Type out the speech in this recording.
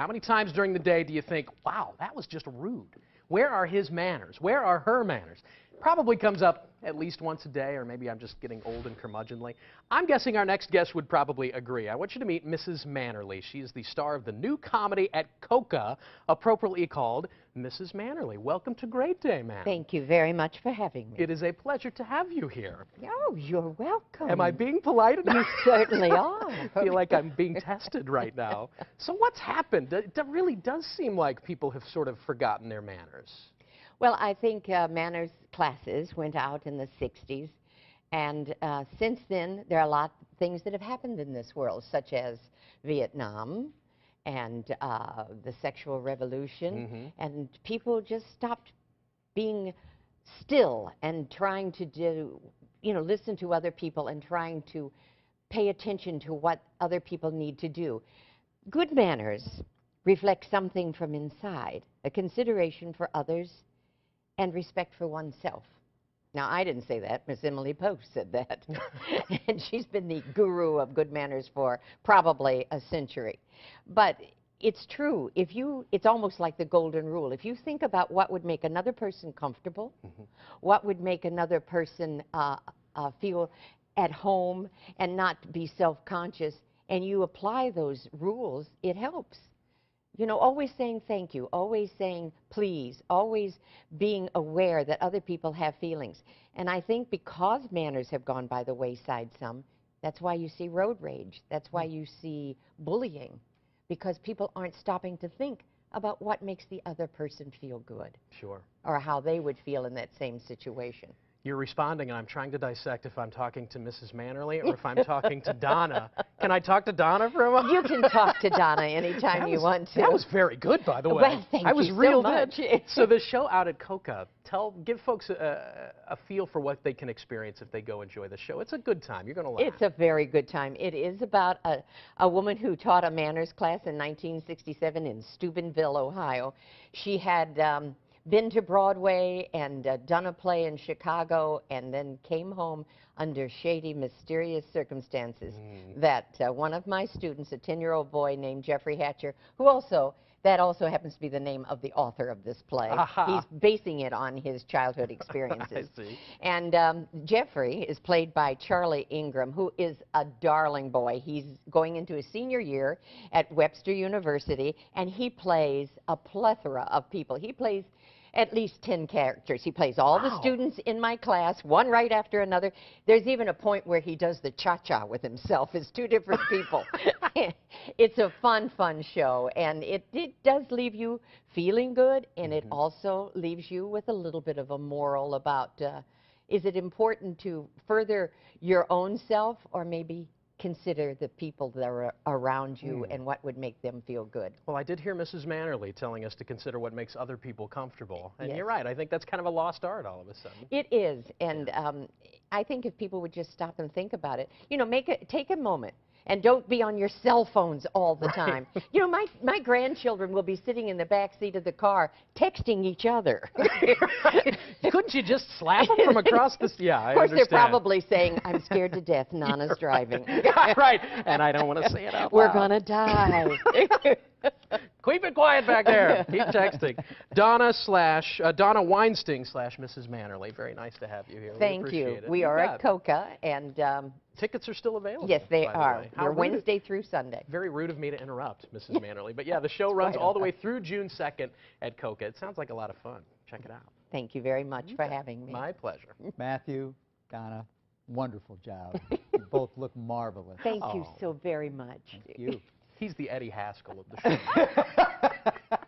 How many times during the day do you think, wow, that was just rude? Where are his manners? Where are her manners? Probably comes up at least once a day, or maybe I'm just getting old and curmudgeonly. I'm guessing our next guest would probably agree. I want you to meet Mrs. Mannerly. She is the star of the new comedy at Coca, appropriately called Mrs. Mannerly. Welcome to Great Day, ma'am. Thank you very much for having me. It is a pleasure to have you here. Oh, you're welcome. Am I being polite enough? You certainly are. I feel like I'm being tested right now. So what's happened? It really does seem like people have sort of forgotten their manners. Well, I think manners classes went out in the 60s, and since then there are a lot of things that have happened in this world, such as Vietnam and the sexual revolution, and people just stopped being still and trying to do, listen to other people and trying to pay attention to what other people need to do. Good manners reflect something from inside, a consideration for others, and respect for oneself. Now, I didn't say that. Miss Emily Pope said that. And she's been the guru of good manners for probably a century. But it's true. It's almost like the golden rule. If you think about what would make another person comfortable, what would make another person feel at home and not be self-conscious, and you apply those rules, it helps. Always saying thank you, always saying please, always being aware that other people have feelings. And I think because manners have gone by the wayside some, that's why you see road rage. That's why you see bullying, because people aren't stopping to think about what makes the other person feel good. Sure. Or how they would feel in that same situation. You're responding, and I'm trying to dissect if I'm talking to Mrs. Mannerly or if I'm talking to Donna. Can I talk to Donna for a moment? You can talk to Donna anytime you want to. That was very good, by the way. Well, thank I was you real so much. So the show out at Coca, give folks a feel for what they can experience if they go enjoy the show. It's a good time. You're going to laugh. It's a very good time. It is about a woman who taught a manners class in 1967 in Steubenville, Ohio. She had been to Broadway and done a play in Chicago, and then came home under shady, mysterious circumstances that one of my students, a 10-year-old boy named Jeffrey Hatcher, that also happens to be the name of the author of this play. He's basing it on his childhood experiences. I see. And Jeffrey is played by Charlie Ingram, who is a darling boy. He's going into his senior year at Webster University, and he plays a plethora of people. He plays at least 10 characters. He plays all the students in my class, one right after another. There's even a point where he does the cha-cha with himself. It's two different people. It's a fun show, and it does leave you feeling good, and it also leaves you with a little bit of a moral about, is it important to further your own self, or maybe consider the people that are around you and what would make them feel good. Well, I did hear Mrs. Mannerly telling us to consider what makes other people comfortable. And you're right. I think that's kind of a lost art all of a sudden. It is. And I think if people would just stop and think about it, take a moment. And don't be on your cell phones all the time. My grandchildren will be sitting in the back seat of the car texting each other. Couldn't you just slap them from across the... Yeah, I understand. Of course, they're probably saying, I'm scared to death, Nana's driving. Right, and I don't want to say it out loud. We're going to die. Keep it quiet back there. Keep texting. Donna Weinsting / Mrs. Mannerly. Very nice to have you here. Thank you. We are at Coca, and tickets are still available. Yes, they are. We're Wednesday through Sunday. Very rude of me to interrupt, Mrs. Mannerly. But yeah, the show runs all the way through June 2nd at Coca. It sounds like a lot of fun. Check it out. Thank you very much for having me. My pleasure. Matthew, Donna, wonderful job. You both look marvelous. Thank you so very much. Thank you. He's the Eddie Haskell of the show.